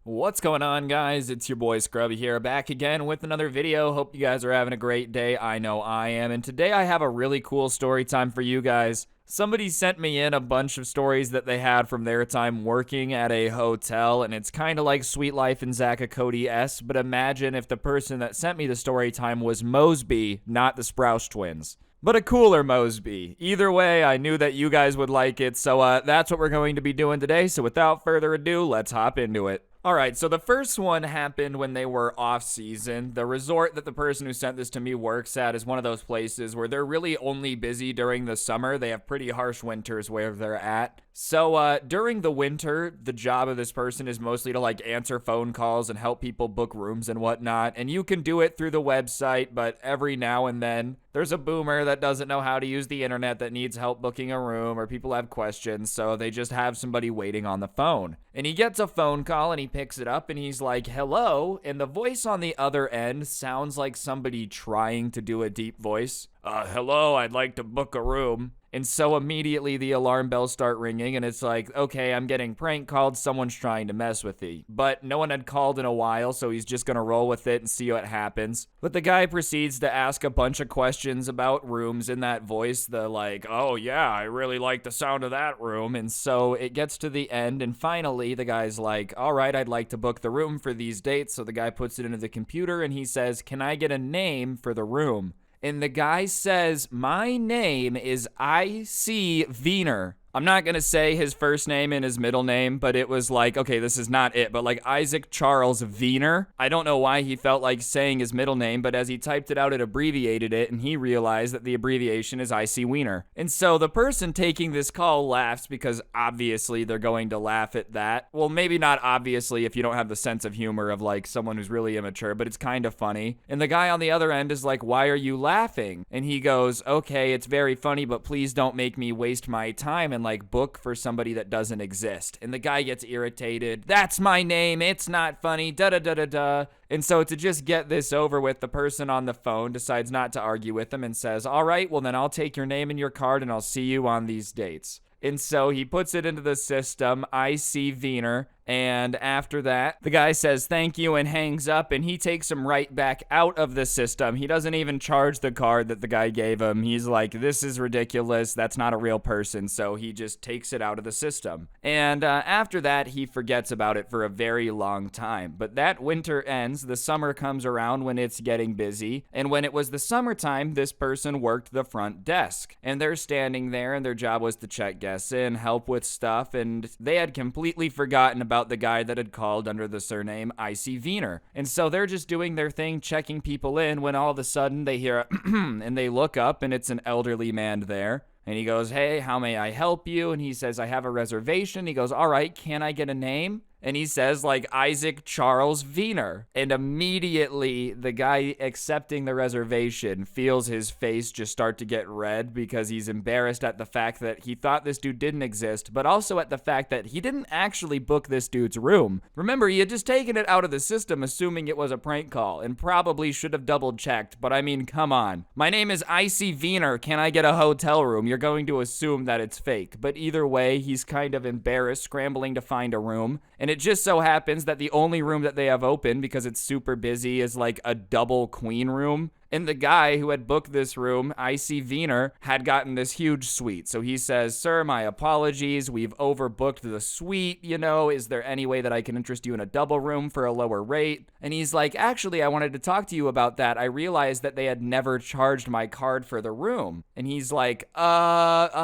What's going on, guys? It's your boy Scrubby here, back again with another video. Hope you guys are having a great day. I know I am, and today I have a really cool story time for you guys. Somebody sent me in a bunch of stories that they had from their time working at a hotel, and it's kind of like Sweet Life and Zach Cody-esque, but imagine if the person that sent me the story time was Mosby, not the Sprouse twins. But a cooler Mosby. Either way, I knew that you guys would like it, so that's what we're going to be doing today. So without further ado, let's hop into it. Alright, so the first one happened when they were off season. The resort that the person who sent this to me works at is one of those places where they're really only busy during the summer. They have pretty harsh winters where they're at. So during the winter, the job of this person is mostly to like answer phone calls and help people book rooms and whatnot. And you can do it through the website, but every now and then there's a boomer that doesn't know how to use the internet that needs help booking a room, or people have questions, so they just have somebody waiting on the phone. And he gets a phone call and he picks it up and he's like, hello, and the voice on the other end sounds like somebody trying to do a deep voice. Hello, I'd like to book a room. And so immediately the alarm bells start ringing and it's like, okay, I'm getting prank called, someone's trying to mess with me. But no one had called in a while, so he's just gonna roll with it and see what happens. But the guy proceeds to ask a bunch of questions about rooms in that voice, the like, oh yeah, I really like the sound of that room. And so it gets to the end and finally the guy's like, all right, I'd like to book the room for these dates. So the guy puts it into the computer and he says, can I get a name for the room? And the guy says, my name is I.C. Wiener. I'm not going to say his first name and his middle name, but it was like, okay, this is not it, but like Isaac Charles Wiener. I don't know why he felt like saying his middle name, but as he typed it out, it abbreviated it, and he realized that the abbreviation is I.C. Wiener. And so the person taking this call laughs because obviously they're going to laugh at that. Well, maybe not obviously if you don't have the sense of humor of like someone who's really immature, but it's kind of funny. And the guy on the other end is like, why are you laughing? And he goes, okay, it's very funny, but please don't make me waste my time and like book for somebody that doesn't exist. And the guy gets irritated. That's my name. It's not funny. Da da da da da. And so to just get this over with, the person on the phone decides not to argue with him and says, all right, well then I'll take your name and your card and I'll see you on these dates. And so he puts it into the system, I.C. Wiener, and after that, the guy says thank you and hangs up, and he takes him right back out of the system. He doesn't even charge the card that the guy gave him. He's like, this is ridiculous. That's not a real person, so he just takes it out of the system. And after that, he forgets about it for a very long time. But that winter ends. The summer comes around when it's getting busy, and when it was the summertime, this person worked the front desk. And they're standing there, and their job was to check guests in, help with stuff, and they had completely forgotten about the guy that had called under the surname I.C. Wiener. And so they're just doing their thing, checking people in, when all of a sudden they hear a and they look up and it's an elderly man there. And he goes, hey, how may I help you? And he says, I have a reservation. He goes, all right, can I get a name? And he says, like, Isaac Charles Wiener. And immediately, the guy accepting the reservation feels his face just start to get red because he's embarrassed at the fact that he thought this dude didn't exist, but also at the fact that he didn't actually book this dude's room. Remember, he had just taken it out of the system assuming it was a prank call, and probably should have double-checked, but I mean, come on. My name is I.C. Wiener. Can I get a hotel room? You're going to assume that it's fake. But either way, he's kind of embarrassed, scrambling to find a room, and it just so happens that the only room that they have open, because it's super busy, is like a double queen room. And the guy who had booked this room, I.C. Wiener, had gotten this huge suite. So he says, sir, my apologies. We've overbooked the suite. You know, is there any way that I can interest you in a double room for a lower rate? And he's like, actually, I wanted to talk to you about that. I realized that they had never charged my card for the room. And he's like, and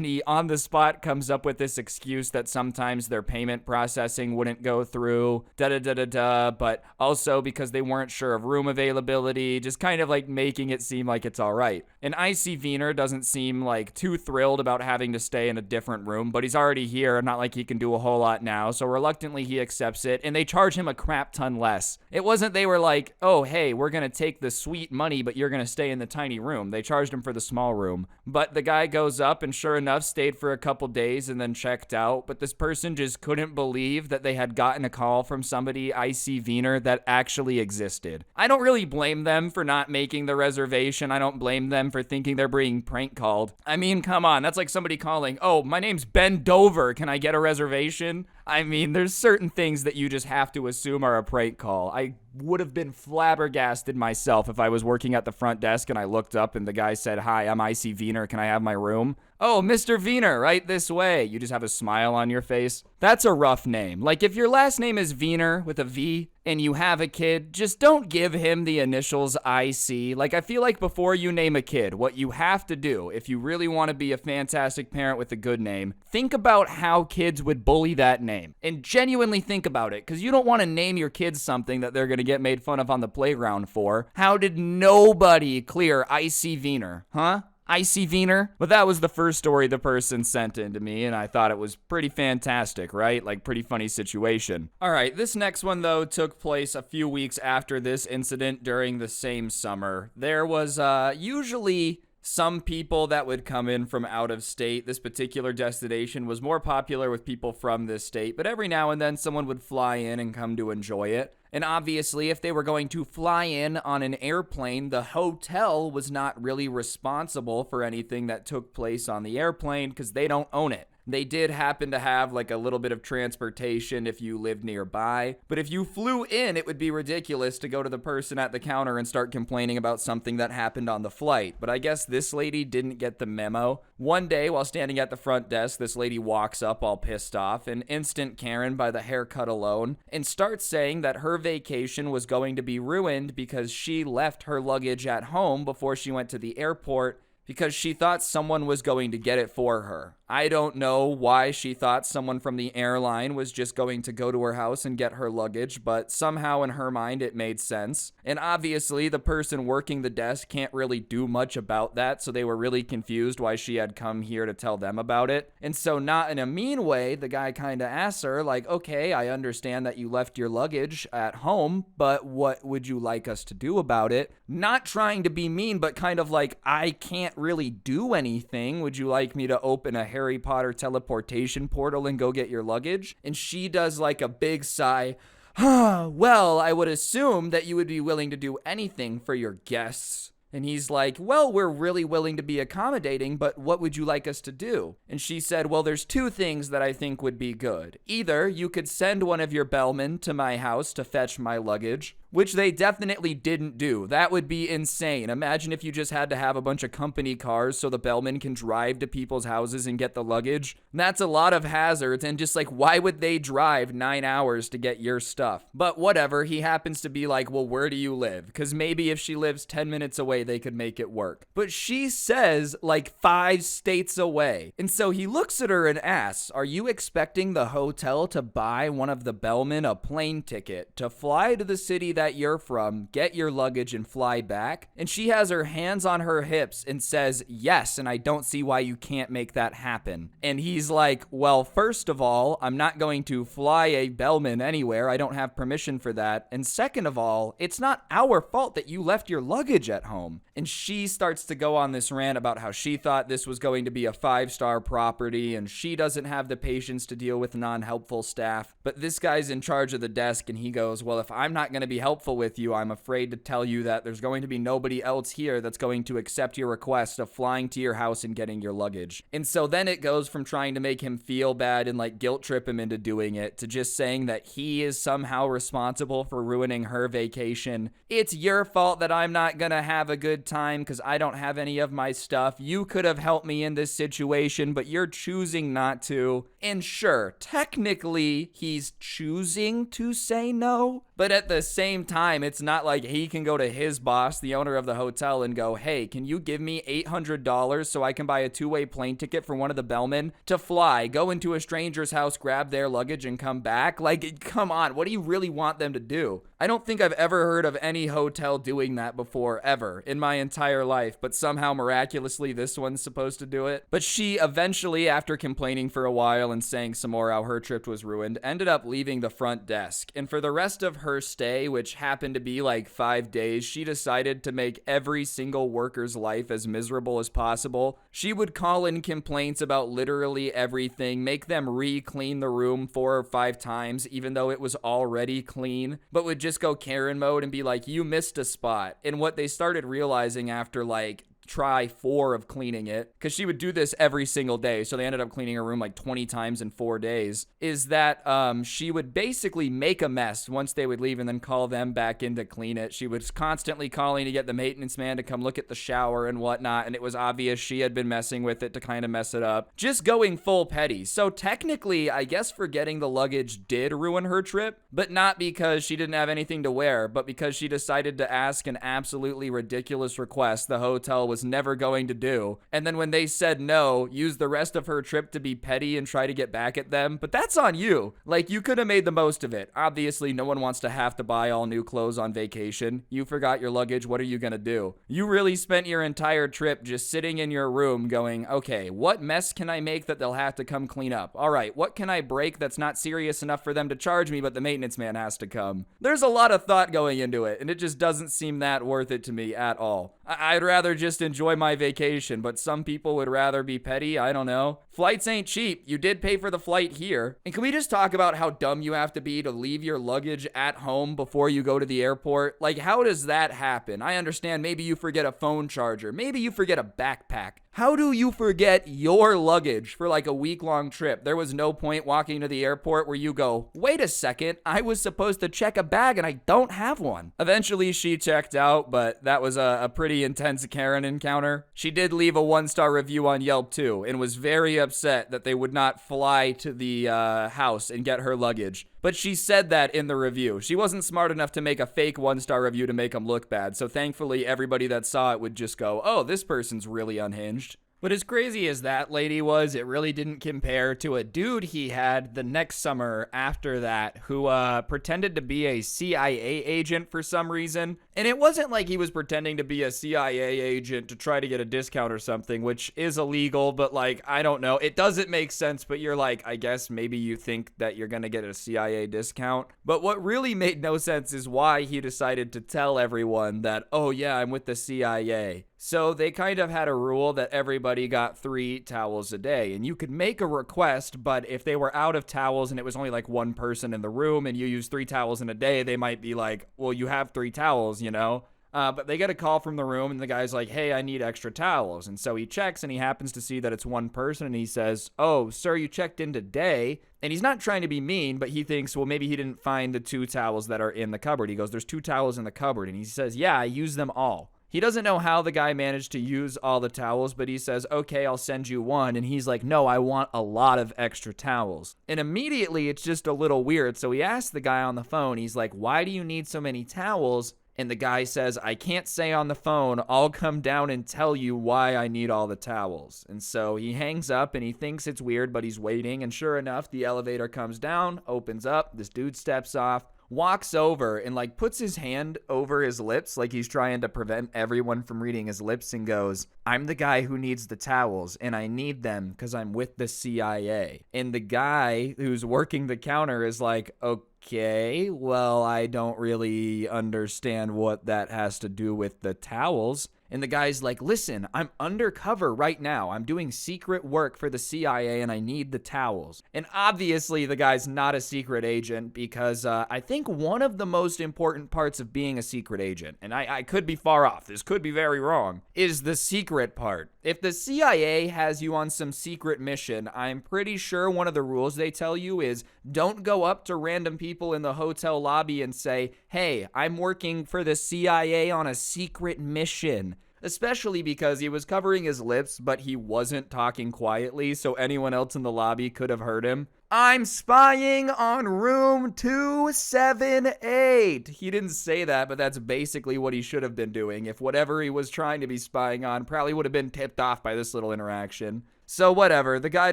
he on the spot comes up with this excuse that sometimes their payment processing wouldn't go through, da-da-da-da-da, but also because they weren't sure of room availability, just kind of like making it seem like it's all right. And I.C. Wiener doesn't seem like too thrilled about having to stay in a different room, but he's already here, not like he can do a whole lot now, so reluctantly he accepts it, and they charge him a crap ton less. It wasn't they were like, oh, hey, we're gonna take the sweet money, but you're gonna stay in the tiny room. They charged him for the small room. But the guy goes up and sure enough stayed for a couple days and then checked out, but this person just couldn't believe that they had gotten a call from somebody, I.C. Wiener, that actually existed. I don't really blame them for not making the reservation. I don't blame them for thinking they're being prank called. I mean, come on, that's like somebody calling, oh, my name's Ben Dover, can I get a reservation? I mean, there's certain things that you just have to assume are a prank call. I would have been flabbergasted myself if I was working at the front desk and I looked up and the guy said, "Hi, I'm Icy Wiener. Can I have my room?" "Oh, Mr. Wiener, right this way." You just have a smile on your face. That's a rough name. Like, if your last name is Wiener with a V and you have a kid, just don't give him the initials IC. Like, I feel like before you name a kid, what you have to do, if you really want to be a fantastic parent with a good name, think about how kids would bully that name. And genuinely think about it, because you don't want to name your kids something that they're going to get made fun of on the playground for. How did nobody clear Icy Wiener? Huh? Icy Wiener? But that was the first story the person sent in to me, and I thought it was pretty fantastic, right? Like, pretty funny situation. All right, this next one, though, took place a few weeks after this incident during the same summer. There was usually some people that would come in from out of state. This particular destination was more popular with people from this state, but every now and then someone would fly in and come to enjoy it. And obviously, if they were going to fly in on an airplane, the hotel was not really responsible for anything that took place on the airplane because they don't own it. They did happen to have like a little bit of transportation if you lived nearby. But if you flew in, it would be ridiculous to go to the person at the counter and start complaining about something that happened on the flight. But I guess this lady didn't get the memo. One day, while standing at the front desk, this lady walks up all pissed off, an instant Karen by the haircut alone, and starts saying that her vacation was going to be ruined because she left her luggage at home before she went to the airport because she thought someone was going to get it for her. I don't know why she thought someone from the airline was just going to go to her house and get her luggage, but somehow in her mind it made sense. And obviously the person working the desk can't really do much about that, so they were really confused why she had come here to tell them about it. And so, not in a mean way, the guy kind of asks her, like, "Okay, I understand that you left your luggage at home, but what would you like us to do about it?" Not trying to be mean, but kind of like, "I can't really do anything. Would you like me to open a Harry Potter teleportation portal and go get your luggage?" And she does like a big sigh. "Well, I would assume that you would be willing to do anything for your guests." And he's like, "Well, we're really willing to be accommodating, but what would you like us to do?" And she said, "Well, there's two things that I think would be good. Either you could send one of your bellmen to my house to fetch my luggage," which they definitely didn't do. That would be insane. Imagine if you just had to have a bunch of company cars so the bellman can drive to people's houses and get the luggage. That's a lot of hazards, and just like, why would they drive 9 hours to get your stuff? But whatever, he happens to be like, "Well, where do you live?" Because maybe if she lives 10 minutes away, they could make it work. But she says like 5 states away. And so he looks at her and asks, "Are you expecting the hotel to buy one of the bellmen a plane ticket to fly to the city that you're from, get your luggage, and fly back?" And she has her hands on her hips and says, "Yes, and I don't see why you can't make that happen." And he's like, "Well, first of all, I'm not going to fly a bellman anywhere. I don't have permission for that. And second of all, it's not our fault that you left your luggage at home." And she starts to go on this rant about how she thought this was going to be a 5-star property and she doesn't have the patience to deal with non-helpful staff. But this guy's in charge of the desk and he goes, "Well, if I'm not going to be helpful with you, I'm afraid to tell you that there's going to be nobody else here that's going to accept your request of flying to your house and getting your luggage." And so then it goes from trying to make him feel bad and like guilt trip him into doing it to just saying that he is somehow responsible for ruining her vacation. "It's your fault that I'm not gonna have a good time because I don't have any of my stuff. You could have helped me in this situation, but you're choosing not to." And sure, technically he's choosing to say no, but at the same time, it's not like he can go to his boss, the owner of the hotel, and go, "Hey, can you give me $800 so I can buy a 2-way plane ticket for one of the bellmen to fly, go into a stranger's house, grab their luggage, and come back?" Like, come on, what do you really want them to do? I don't think I've ever heard of any hotel doing that before, ever, in my entire life, but somehow miraculously this one's supposed to do it. But she eventually, after complaining for a while and saying some more how her trip was ruined, ended up leaving the front desk. And for the rest of her stay, which happened to be like 5 days, she decided to make every single worker's life as miserable as possible. She would call in complaints about literally everything, make them re-clean the room 4 or 5 times, even though it was already clean, but would just go Karen mode and be like, "You missed a spot." And what they started realizing after like try 4 of cleaning it, because she would do this every single day, so they ended up cleaning her room like 20 times in 4 days, is that she would basically make a mess once they would leave and then call them back in to clean it. She was constantly calling to get the maintenance man to come look at the shower and whatnot, and it was obvious she had been messing with it to kind of mess it up. Just going full petty. So technically, I guess forgetting the luggage did ruin her trip, but not because she didn't have anything to wear, but because she decided to ask an absolutely ridiculous request the hotel was never going to do, and then when they said no, use the rest of her trip to be petty and try to get back at them. But that's on you. Like, you could have made the most of it. Obviously, no one wants to have to buy all new clothes on vacation. You forgot your luggage. What are you gonna do? You really spent your entire trip just sitting in your room going, okay, what mess can I make that they'll have to come clean up? All right, what can I break that's not serious enough for them to charge me, but the maintenance man has to come? There's a lot of thought going into it, and it just doesn't seem that worth it to me at all. I'd rather just enjoy my vacation, but some people would rather be petty. I don't know. Flights ain't cheap. You did pay for the flight here. And can we just talk about how dumb you have to be to leave your luggage at home before you go to the airport? Like, how does that happen? I understand maybe you forget a phone charger. Maybe you forget a backpack. How do you forget your luggage for like a week-long trip? There was no point walking to the airport where you go, wait a second, I was supposed to check a bag and I don't have one. Eventually she checked out, but that was a pretty intense Karen encounter. She did leave a 1-star review on Yelp too, and was very upset that they would not fly to the house and get her luggage. But she said that in the review. She wasn't smart enough to make a fake 1-star review to make them look bad. So thankfully, everybody that saw it would just go, oh, this person's really unhinged. But as crazy as that lady was, it really didn't compare to a dude he had the next summer after that who pretended to be a CIA agent for some reason. And it wasn't like he was pretending to be a CIA agent to try to get a discount or something, which is illegal, but like, I don't know. It doesn't make sense, but you're like, I guess maybe you think that you're gonna get a CIA discount. But what really made no sense is why he decided to tell everyone that, oh yeah, I'm with the CIA. So they kind of had a rule that everybody got 3 towels a day, and you could make a request, but if they were out of towels and it was only like one person in the room and you use 3 towels in a day, they might be like, well, you have 3 towels, you know? But they get a call from the room and the guy's like, hey, I need extra towels. And so he checks and he happens to see that it's one person and he says, oh, sir, you checked in today. And he's not trying to be mean, but he thinks, well, maybe he didn't find the 2 towels that are in the cupboard. He goes, there's 2 towels in the cupboard. And he says, yeah, I used them all. He doesn't know how the guy managed to use all the towels, but he says, okay, I'll send you one. And he's like, no, I want a lot of extra towels. And immediately it's just a little weird. So he asks the guy on the phone, he's like, why do you need so many towels? And the guy says, I can't say on the phone. I'll come down and tell you why I need all the towels. And so he hangs up and he thinks it's weird, but he's waiting. And sure enough, the elevator comes down, opens up. This dude steps off, walks over and like puts his hand over his lips like he's trying to prevent everyone from reading his lips and goes, I'm the guy who needs the towels and I need them because I'm with the CIA. And the guy who's working the counter is like, okay, well, I don't really understand what that has to do with the towels. And the guy's like, listen, I'm undercover right now. I'm doing secret work for the CIA and I need the towels. And obviously the guy's not a secret agent because I think one of the most important parts of being a secret agent, and I could be far off, this could be very wrong, is the secret part. If the CIA has you on some secret mission, I'm pretty sure one of the rules they tell you is don't go up to random people in the hotel lobby and say, hey, I'm working for the CIA on a secret mission. Especially because he was covering his lips, but he wasn't talking quietly, so anyone else in the lobby could have heard him. I'm spying on room 278. He didn't say that, but that's basically what he should have been doing. If whatever he was trying to be spying on probably would have been tipped off by this little interaction. So whatever, the guy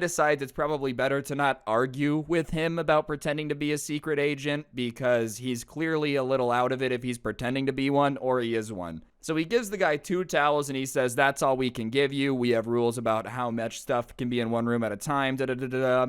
decides it's probably better to not argue with him about pretending to be a secret agent because he's clearly a little out of it if he's pretending to be one or he is one. So he gives the guy 2 towels and he says, that's all we can give you. We have rules about how much stuff can be in one room at a time,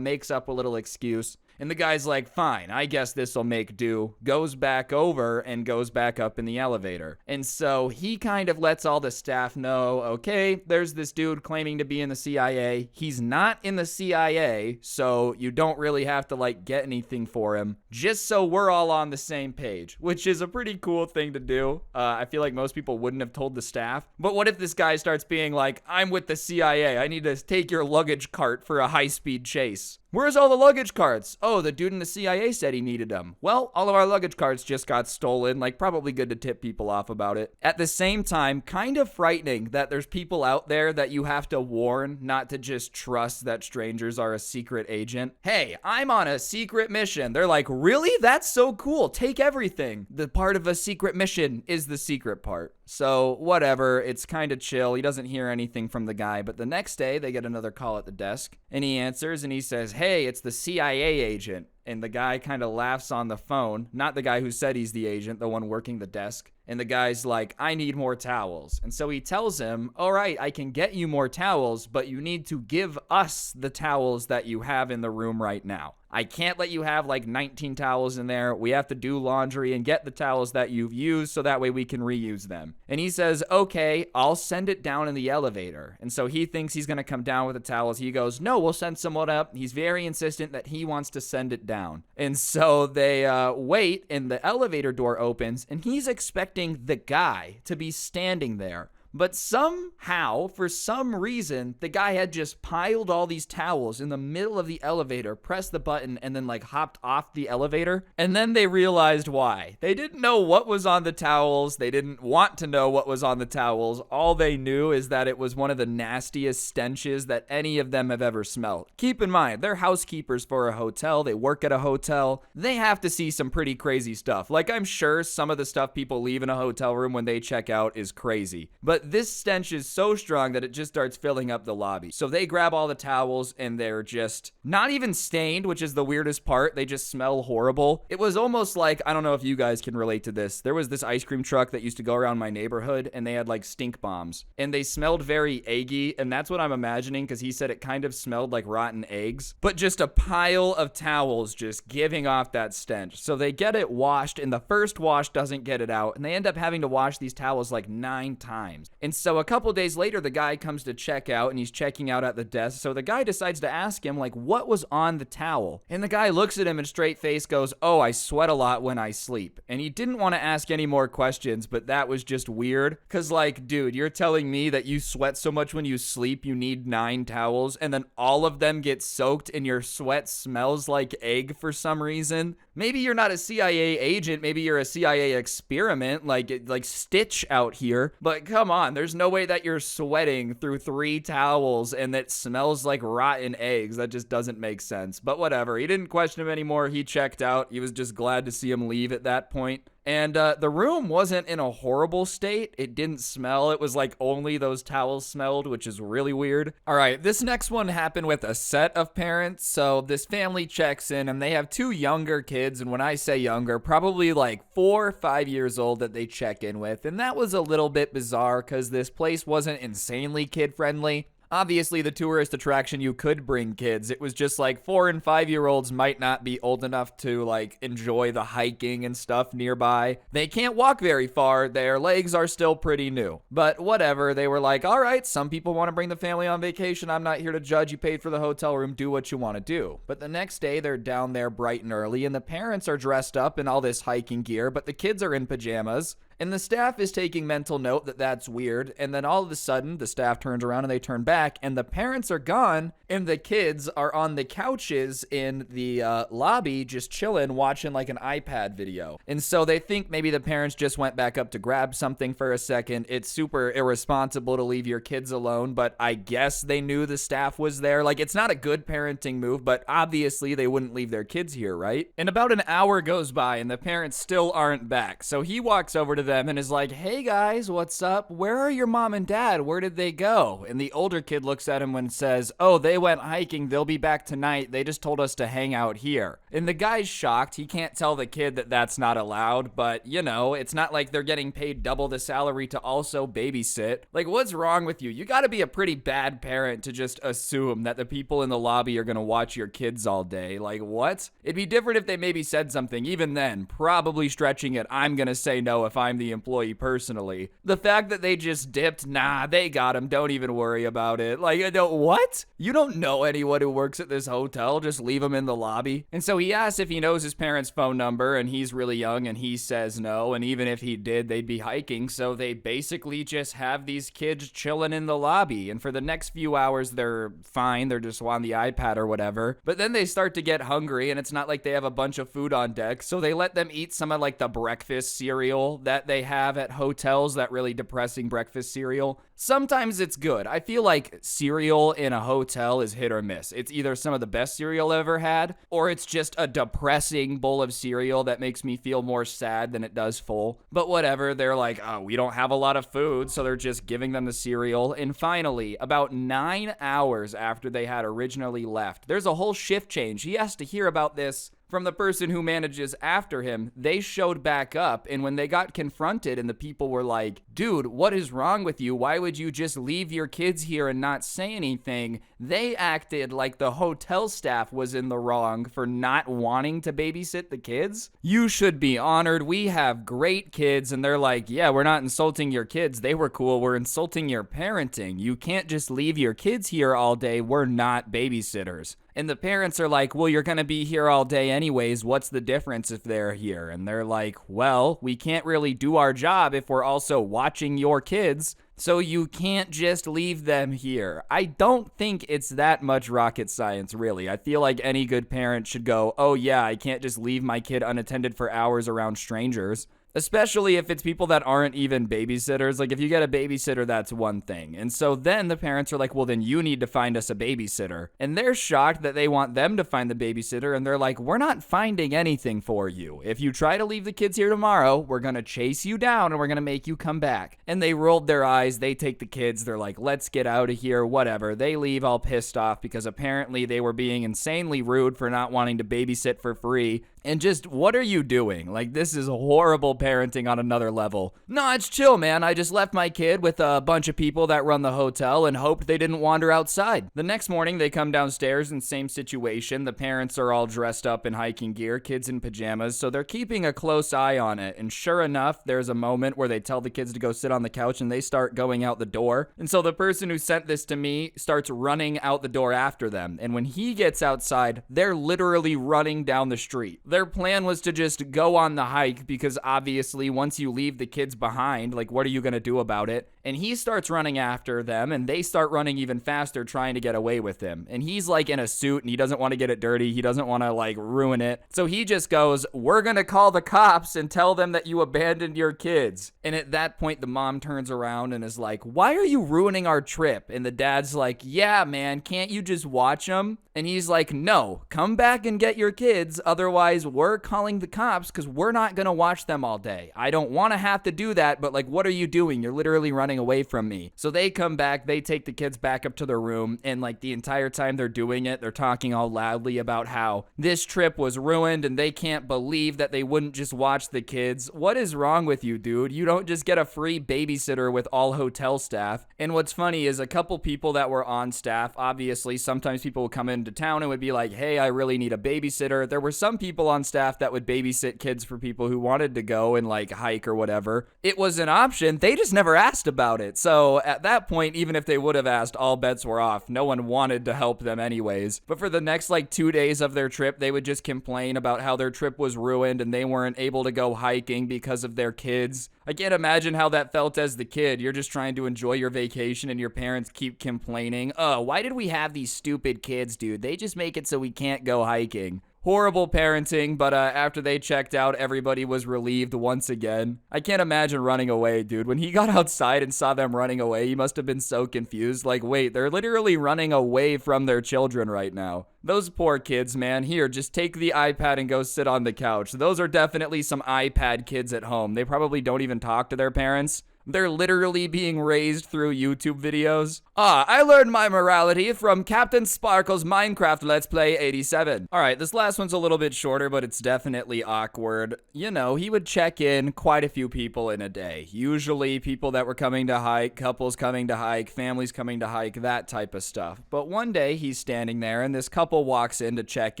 makes up a little excuse. And the guy's like, fine, I guess this'll make do, goes back over and goes back up in the elevator. And so he kind of lets all the staff know, okay, there's this dude claiming to be in the CIA. He's not in the CIA, so you don't really have to like get anything for him, just so we're all on the same page, which is a pretty cool thing to do. I feel like most people wouldn't have told the staff. But what if this guy starts being like, I'm with the CIA, I need to take your luggage cart for a high-speed chase. Where's all the luggage carts? Oh, the dude in the CIA said he needed them. Well, all of our luggage carts just got stolen. Like, probably good to tip people off about it. At the same time, kind of frightening that there's people out there that you have to warn not to just trust that strangers are a secret agent. Hey, I'm on a secret mission. They're like, really? That's so cool. Take everything. The part of a secret mission is the secret part. So, whatever. It's kind of chill. He doesn't hear anything from the guy. But the next day, they get another call at the desk. And he answers and he says, hey, it's the CIA agent. And the guy kind of laughs on the phone. Not the guy who said he's the agent, the one working the desk. And the guy's like, I need more towels. And so he tells him, all right, I can get you more towels, but you need to give us the towels that you have in the room right now. I can't let you have like 19 towels in there. We have to do laundry and get the towels that you've used so that way we can reuse them. And he says, okay, I'll send it down in the elevator. And so he thinks he's going to come down with the towels. He goes, no, we'll send someone up. He's very insistent that he wants to send it down. And so they wait and the elevator door opens and he's expecting the guy to be standing there. But somehow, for some reason, the guy had just piled all these towels in the middle of the elevator, pressed the button, and then like hopped off the elevator. And then they realized why. They didn't know what was on the towels. They didn't want to know what was on the towels. All they knew is that it was one of the nastiest stenches that any of them have ever smelled. Keep in mind, they're housekeepers for a hotel. They work at a hotel. They have to see some pretty crazy stuff. Like, I'm sure some of the stuff people leave in a hotel room when they check out is crazy. But this stench is so strong that it just starts filling up the lobby. So they grab all the towels and they're just not even stained, which is the weirdest part. They just smell horrible. It was almost like, I don't know if you guys can relate to this. There was this ice cream truck that used to go around my neighborhood and they had like stink bombs and they smelled very eggy. And that's what I'm imagining because he said it kind of smelled like rotten eggs, but just a pile of towels just giving off that stench. So they get it washed and the first wash doesn't get it out and they end up having to wash these towels like 9 times. And so a couple days later, the guy comes to check out and he's checking out at the desk. So the guy decides to ask him, like, what was on the towel? And the guy looks at him and straight face goes, oh, I sweat a lot when I sleep. And he didn't want to ask any more questions, but that was just weird. Cause like, dude, you're telling me that you sweat so much when you sleep, you need 9 towels and then all of them get soaked and your sweat smells like egg for some reason? Maybe you're not a CIA agent. Maybe you're a CIA experiment, like Stitch out here. But come on, there's no way that you're sweating through 3 towels and that smells like rotten eggs. That just doesn't make sense. But whatever. He didn't question him anymore. He checked out. He was just glad to see him leave at that point. And the room wasn't in a horrible state. It didn't smell. It was like only those towels smelled, which is really weird. All right, this next one happened with a set of parents. So this family checks in and they have 2 younger kids. And when I say younger, probably like 4 or 5 years old that they check in with. And that was a little bit bizarre because this place wasn't insanely kid-friendly. Obviously, the tourist attraction, you could bring kids. It was just like 4 and 5-year-olds might not be old enough to like enjoy the hiking and stuff nearby. They can't walk very far. Their legs are still pretty new. But whatever, they were like, all right, some people want to bring the family on vacation. I'm not here to judge. You paid for the hotel room. Do what you want to do. But the next day, they're down there bright and early, and the parents are dressed up in all this hiking gear, but the kids are in pajamas. And the staff is taking mental note that that's weird. And then all of a sudden, the staff turns around and they turn back and the parents are gone and the kids are on the couches in the lobby just chilling, watching like an iPad video. And so they think maybe the parents just went back up to grab something for a second. It's super irresponsible to leave your kids alone, but I guess they knew the staff was there. Like, it's not a good parenting move, but obviously they wouldn't leave their kids here, right? And about an hour goes by and the parents still aren't back. So he walks over to them and is like, hey guys, what's up? Where are your mom and dad? Where did they go? And the older kid looks at him and says, oh, they went hiking. They'll be back tonight. They just told us to hang out here. And the guy's shocked. He can't tell the kid that that's not allowed, but you know, it's not like they're getting paid double the salary to also babysit. Like, what's wrong with you? You gotta be a pretty bad parent to just assume that the people in the lobby are gonna watch your kids all day. Like, what? It'd be different if they maybe said something. Even then, probably stretching it, I'm gonna say no if I'm the employee personally. The fact that they just dipped, nah, they got him, don't even worry about it. Like, what? You don't know anyone who works at this hotel, just leave him in the lobby? And so he asks if he knows his parents' phone number, and he's really young, and he says no, and even if he did, they'd be hiking, so they basically just have these kids chilling in the lobby, and for the next few hours, they're fine, they're just on the iPad or whatever, but then they start to get hungry, and it's not like they have a bunch of food on deck, so they let them eat some of like the breakfast cereal that they have at hotels, that really depressing breakfast cereal. Sometimes it's good. I feel like cereal in a hotel is hit or miss. It's either some of the best cereal I've ever had, or it's just a depressing bowl of cereal that makes me feel more sad than it does full. But whatever, they're like, oh, we don't have a lot of food, so they're just giving them the cereal. And finally, about 9 hours after they had originally left, there's a whole shift change. He has to hear about this from the person who manages after him. They showed back up, and when they got confronted and the people were like, dude, what is wrong with you? Why would you just leave your kids here and not say anything? They acted like the hotel staff was in the wrong for not wanting to babysit the kids. You should be honored. We have great kids. And they're like, yeah, we're not insulting your kids. They were cool. We're insulting your parenting. You can't just leave your kids here all day. We're not babysitters. And the parents are like, well, you're going to be here all day anyways. What's the difference if they're here? And they're like, well, we can't really do our job if we're also watching your kids. So you can't just leave them here. I don't think it's that much rocket science, really. I feel like any good parent should go, oh yeah, I can't just leave my kid unattended for hours around strangers. Especially if it's people that aren't even babysitters. Like, if you get a babysitter, that's one thing. And so then the parents are like, well, then you need to find us a babysitter. And they're shocked that they want them to find the babysitter. And they're like, we're not finding anything for you. If you try to leave the kids here tomorrow, we're going to chase you down and we're going to make you come back. And they rolled their eyes. They take the kids. They're like, let's get out of here, whatever. They leave all pissed off because apparently they were being insanely rude for not wanting to babysit for free. And just, what are you doing? Like, this is horrible parenting on another level. No, it's chill, man. I just left my kid with a bunch of people that run the hotel and hoped they didn't wander outside. The next morning, they come downstairs and same situation. The parents are all dressed up in hiking gear, kids in pajamas, so they're keeping a close eye on it. And sure enough, there's a moment where they tell the kids to go sit on the couch and they start going out the door. And so the person who sent this to me starts running out the door after them. And when he gets outside, they're literally running down the street. Their plan was to just go on the hike because obviously once you leave the kids behind, like, what are you going to do about it? And he starts running after them and they start running even faster trying to get away with him. And he's like in a suit and he doesn't want to get it dirty. He doesn't want to like ruin it. So he just goes, we're going to call the cops and tell them that you abandoned your kids. And at that point, the mom turns around and is like, why are you ruining our trip? And the dad's like, yeah, man, can't you just watch them? And he's like, no, come back and get your kids. Otherwise, we're calling the cops because we're not going to watch them all day. I don't want to have to do that, but like, what are you doing? You're literally running away from me. So they come back, they take the kids back up to their room, and like the entire time they're doing it, they're talking all loudly about how this trip was ruined and they can't believe that they wouldn't just watch the kids. What is wrong with you, dude? You don't just get a free babysitter with all hotel staff. And what's funny is a couple people that were on staff, obviously, sometimes people would come into town and would be like, hey, I really need a babysitter. There were some people on staff that would babysit kids for people who wanted to go and like hike or whatever. It was an option. They just never asked about it. So at that point, even if they would have asked, all bets were off. No one wanted to help them anyways. But for the next like 2 days of their trip, they would just complain about how their trip was ruined and they weren't able to go hiking because of their kids. I can't imagine how that felt as the kid. You're just trying to enjoy your vacation and your parents keep complaining. Oh, why did we have these stupid kids, dude? They just make it so we can't go hiking. Horrible parenting, but after they checked out, everybody was relieved once again. I can't imagine running away, dude. When he got outside and saw them running away, he must have been so confused. Like, wait, they're literally running away from their children right now. Those poor kids, man. Here, just take the iPad and go sit on the couch. Those are definitely some iPad kids at home. They probably don't even talk to their parents. They're literally being raised through YouTube videos. I learned my morality from Captain Sparkle's Minecraft Let's Play 87. All right, this last one's a little bit shorter, but it's definitely awkward. You know, he would check in quite a few people in a day. Usually people that were coming to hike, couples coming to hike, families coming to hike, that type of stuff. But one day he's standing there and this couple walks in to check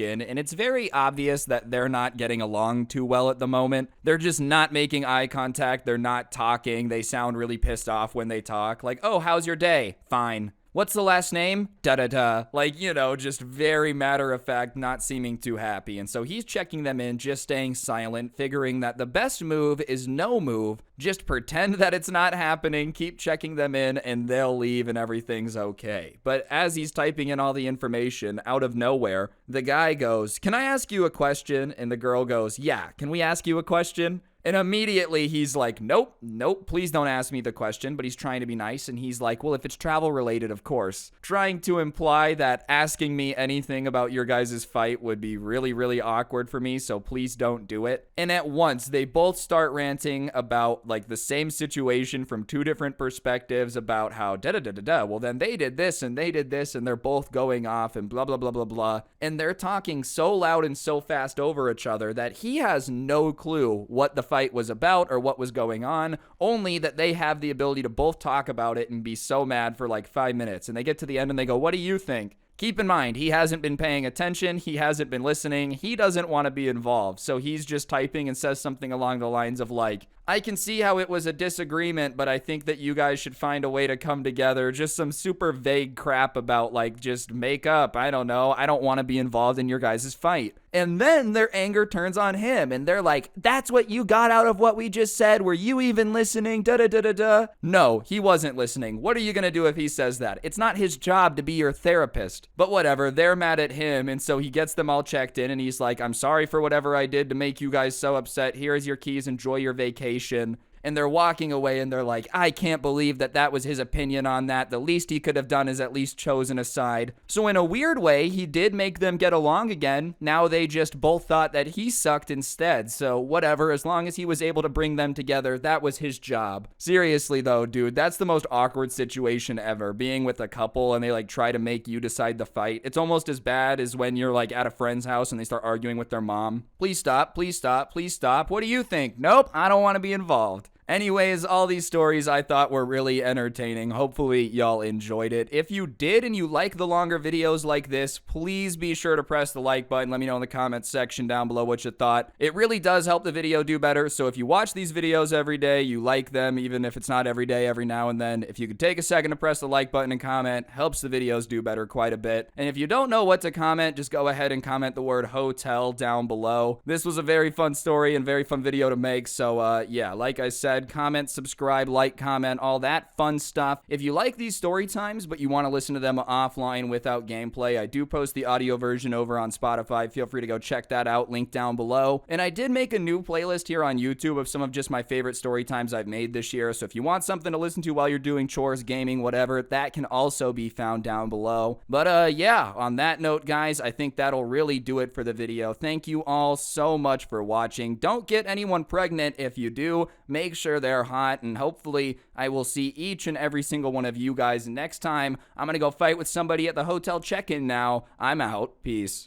in, and it's very obvious that they're not getting along too well at the moment. They're just not making eye contact. They're not talking. They sound really pissed off when they talk. Like, oh, how's your day? Fine. What's the last name? Da-da-da. Like, you know, just very matter of fact, not seeming too happy. And so he's checking them in, just staying silent, figuring that the best move is no move. Just pretend that it's not happening, keep checking them in, and they'll leave and everything's okay. But as he's typing in all the information, out of nowhere, the guy goes, "Can I ask you a question?" And the girl goes, "Yeah, can we ask you a question?" And immediately he's like, nope, please don't ask me the question. But he's trying to be nice. And he's like, well, if it's travel related, of course. Trying to imply that asking me anything about your guys' fight would be really, really awkward for me. So please don't do it. And at once, they both start ranting about like the same situation from two different perspectives about how da-da-da-da-da. Well, then they did this and they did this. And they're both going off and blah, blah, blah, blah, blah. And they're talking so loud and so fast over each other that he has no clue what the fight was about or what was going on, only that they have the ability to both talk about it and be so mad for like 5 minutes. And they get to the end and they go, what do you think? Keep in mind, he hasn't been paying attention. He hasn't been listening. He doesn't want to be involved. So he's just typing and says something along the lines of like, I can see how it was a disagreement, but I think that you guys should find a way to come together. Just some super vague crap about like, just make up. I don't know. I don't want to be involved in your guys' fight. And then their anger turns on him and they're like, that's what you got out of what we just said? Were you even listening? Da-da-da-da-da. No, he wasn't listening. What are you going to do if he says that? It's not his job to be your therapist. But whatever, they're mad at him. And so he gets them all checked in and he's like, I'm sorry for whatever I did to make you guys so upset. Here's your keys. Enjoy your vacation. And they're walking away and they're like, I can't believe that that was his opinion on that. The least he could have done is at least chosen a side. So in a weird way, he did make them get along again. Now they just both thought that he sucked instead. So whatever, as long as he was able to bring them together, that was his job. Seriously though, dude, that's the most awkward situation ever. Being with a couple and they like try to make you decide the fight. It's almost as bad as when you're like at a friend's house and they start arguing with their mom. Please stop, please stop, please stop. What do you think? Nope, I don't want to be involved. Anyways, all these stories I thought were really entertaining. Hopefully y'all enjoyed it. If you did and you like the longer videos like this, please be sure to press the like button. Let me know in the comments section down below what you thought. It really does help the video do better. So if you watch these videos every day, you like them, even if it's not every day, every now and then, if you could take a second to press the like button and comment, helps the videos do better quite a bit. And if you don't know what to comment, just go ahead and comment the word hotel down below. This was a very fun story and very fun video to make. So yeah, like I said, comment, subscribe, like, comment, all that fun stuff. If you like these story times, but you want to listen to them offline without gameplay, I do post the audio version over on Spotify. Feel free to go check that out, link down below. And I did make a new playlist here on YouTube of some of just my favorite story times I've made this year. So if you want something to listen to while you're doing chores, gaming, whatever, that can also be found down below. But yeah, on that note, guys, I think that'll really do it for the video. Thank you all so much for watching. Don't get anyone pregnant. If you do, make sure they're hot, and hopefully I will see each and every single one of you guys next time. I'm gonna go fight with somebody at the hotel check-in now. I'm out. Peace.